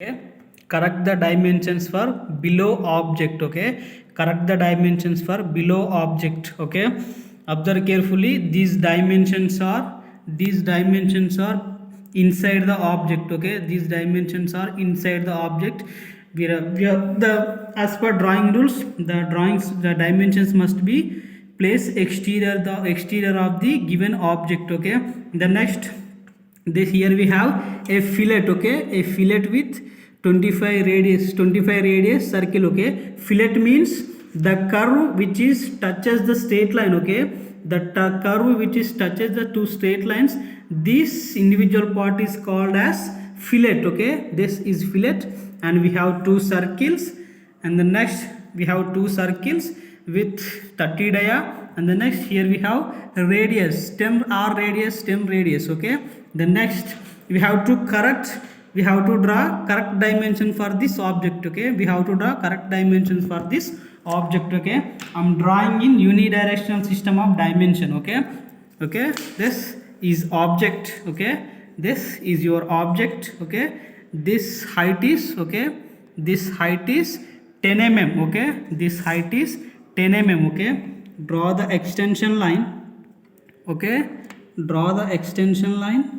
Okay, correct the dimensions for below object. Okay, correct the dimensions for below object. Okay, observe carefully. These dimensions are inside the object. Okay, these dimensions are inside the object. We are the as per drawing rules, the dimensions must be placed exterior of the given object. Okay, the next, this here we have a fillet. Okay, a fillet with 25 radius circle. Okay, fillet means the curve which is touches the straight line. Okay, the curve which is touches the two straight lines, this individual part is called as fillet. Okay, this is fillet, and we have two circles, and the next we have two circles with 30 dia, and the next here we have radius, stem radius. Okay, the next we have to draw correct dimension for this object. Okay, we have to draw correct dimensions for this object. Okay, I'm drawing in unidirectional system of dimension. Okay, this is object. Okay, this is your object. Okay, this height is 10 mm. Okay, this height is 10 mm. Okay, draw the extension line. Okay, draw the extension line.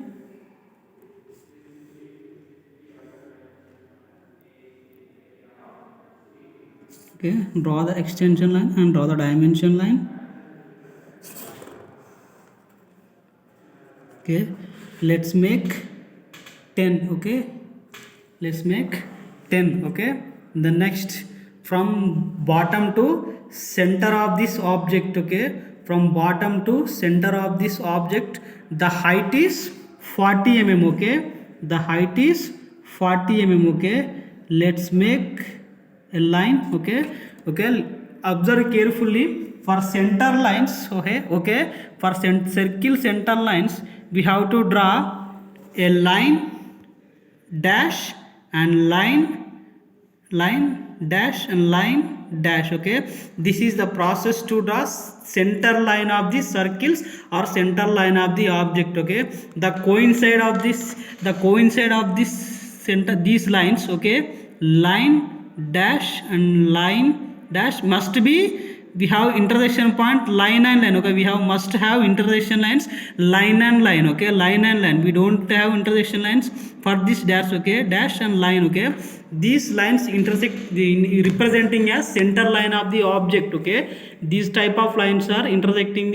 Okay, draw the extension line and draw the dimension line. Okay, let's make 10. Okay, let's make 10. Okay, the next, from bottom to center of this object. Okay, from bottom to center of this object, the height is 40 mm. Okay, the height is 40 mm. Okay, let's make a line. Okay, observe carefully for center lines. Okay, for circle center lines we have to draw a line dash and line dash and line dash. Okay, this is the process to draw center line of the circles or center line of the object. Okay, the coincide of this center, these lines. Okay, line dash and line dash must be, we have intersection point line and line. Okay, we must have intersection lines line and line. Okay, line and line, we don't have intersection lines for this dash. Okay, dash and line. Okay, these lines intersect representing as center line of the object. Okay, these type of lines are representing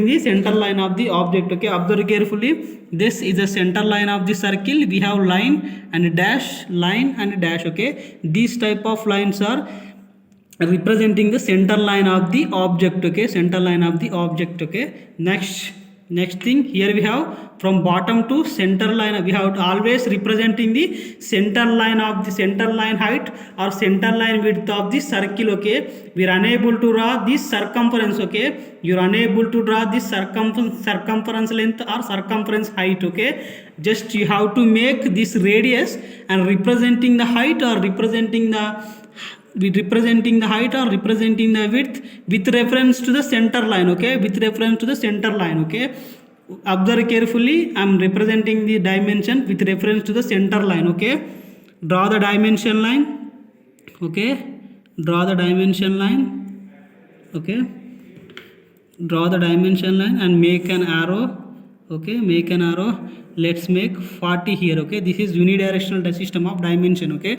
the center line of the object. Okay, observe carefully. This is the center line of the circle. We have line and dash, line and dash. Okay, these type of lines are representing the center line of the object. Okay, center line of the object. Okay, next thing, here we have from bottom to center line, we have to always representing the center line height or center line width of the circle. Okay, we are unable to draw this circumference. Okay, you are unable to draw this circumference length or circumference height. Okay, just you have to make this radius and representing the height or representing the height or representing the width with reference to the center line. Okay, with reference to the center line. Okay, observe carefully, I am representing the dimension with reference to the center line. Okay, draw the dimension line. Okay, draw the dimension line. Okay, draw the dimension line and make an arrow. Okay, make an arrow. Let's make 40 here. Okay, this is unidirectional system of dimension. Okay,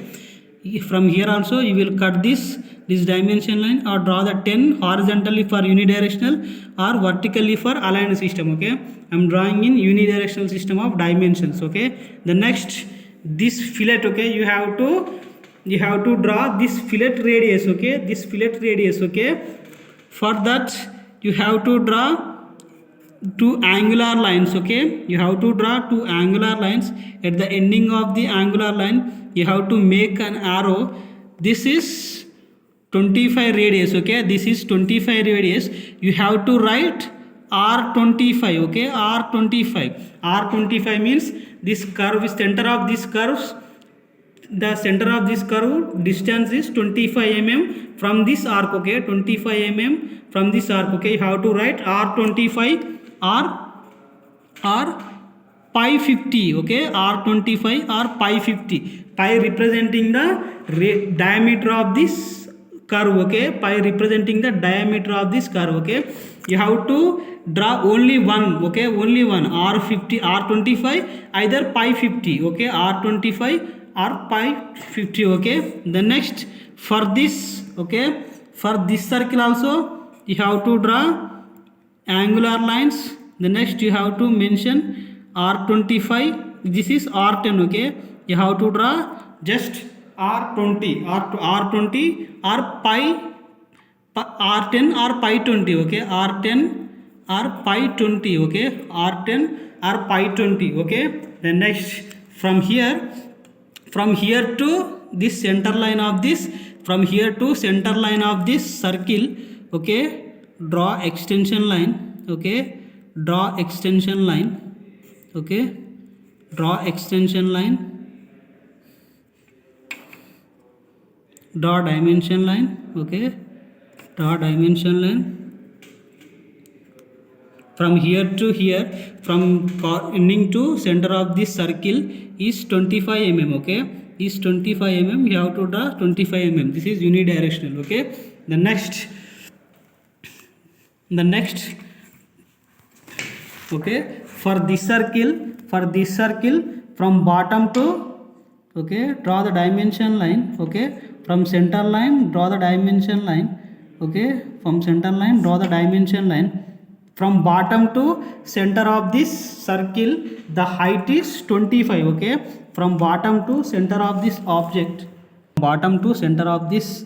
from here also you will cut this dimension line or draw the 10 horizontally for unidirectional or vertically for aligned system. Okay, I am drawing in unidirectional system of dimensions. Okay, the next, this fillet. Okay, you have to draw this fillet radius. Okay, this fillet radius. Okay, for that you have to draw two angular lines. Okay, you have to draw two angular lines. At the ending of the angular line you have to make an arrow. This is 25 radius. Okay, this is 25 radius. You have to write R25. Okay, R25 means this curve is center of this curve. The center of this curve distance is 25 mm from this arc. Okay, 25 mm from this arc. Okay, you have to write R25 or pi 50, okay, r25 or pi 50. Pi representing the diameter of this curve, okay, pi representing the diameter of this curve, okay. You have to draw only one, okay, only one, r50 r25 either pi 50, okay, r25 or pi 50, okay. The next for this, okay, for this circle also you have to draw angular lines. The next you have to mention r25, this is r10, okay. You have to draw just r20 r20 or pi r10 or pi 20, okay, r10 or pi 20, okay, r10 or pi 20, okay. Then next from here to this center line of this, from here to center line of this circle, okay, draw extension line, okay, draw extension line, okay, draw extension line, draw dimension line, okay, draw dimension line. From here to here, from ending to center of this circle is 25 mm, okay, is 25 mm. You have to draw 25 mm. This is unidirectional, okay. The next okay, for this circle from bottom to, okay, draw the dimension line, okay, from center line draw the dimension line, okay, from center line draw the dimension line. From bottom to center of this circle the height is 25, okay. From bottom to center of this object, bottom to center of this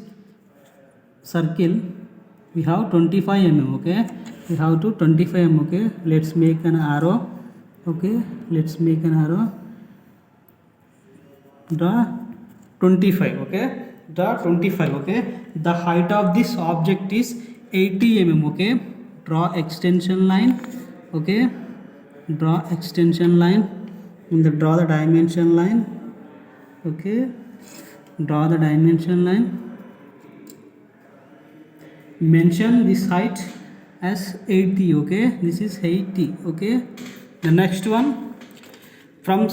circle we have 25 mm, okay, we have to 25 mm, okay. Let's make an arrow, okay, let's make an arrow, draw 25, okay, draw 25, okay. The height of this object is 80 mm, okay. Draw extension line, okay, draw extension line, and draw the dimension line, okay, draw the dimension line. Mention this height as 80, okay, this is 80, okay. The next one, from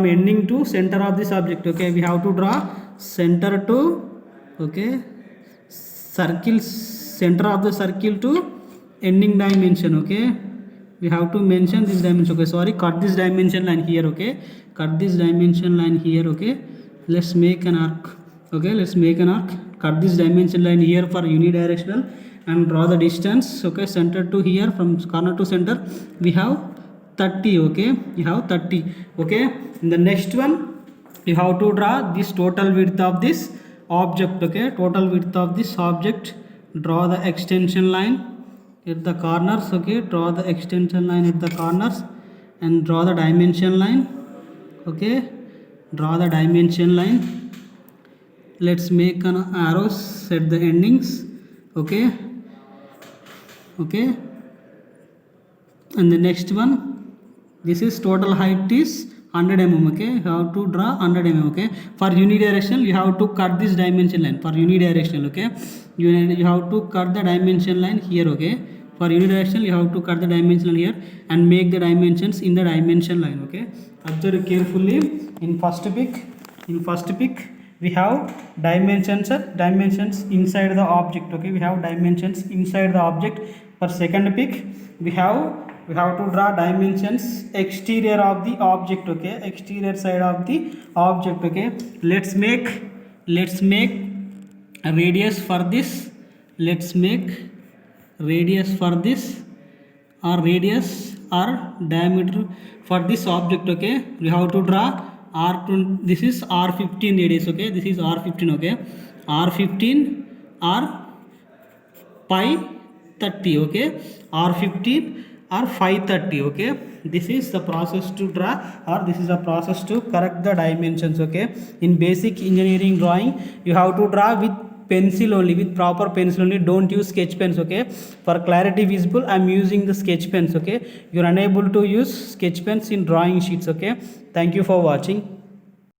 ending to center of this object, okay, we have to draw center to, okay, circle, center of the circle to ending dimension, okay. We have to mention this dimension, okay, sorry, cut this dimension line here, okay, cut this dimension line here, okay. Let's make an arc, okay, let's make an arc, cut this dimension line here for unidirectional and draw the distance, okay, center to here, from corner to center we have 30, okay, you have 30, okay. In the next one you have to draw this total width of this object, okay, total width of this object. Draw the extension line at the corners, okay, draw the extension line at the corners and draw the dimension line, okay, draw the dimension line. Let's make an arrows at the endings, okay, okay. And the next one, this is total height is 100 mm, okay, you have to draw 100 mm, okay. For unidirectional you have to cut this dimension line, for unidirectional, okay, you have to cut the dimension line here, okay. For unidirectional you have to cut the dimension line here and make the dimensions in the dimension line, okay. Observe carefully. In first pic we have dimensions inside the object, okay, we have dimensions inside the object. For second pic we have to draw dimensions exterior of the object, okay, exterior side of the object, okay. Let's make a radius for this, let's make radius for this, or radius or diameter for this object, okay. We have to draw r20, this is r15 radius, okay, this is r15, okay, r15 or pi 30, okay, r15 or 530, okay. This is the process to draw, or this is the process to correct the dimensions, okay. In basic engineering drawing you have to draw with pencil only, with proper pencil only, don't use sketch pens, okay. For clarity visible I am using the sketch pens, okay. You are unable to use sketch pens in drawing sheets, okay. Thank you for watching.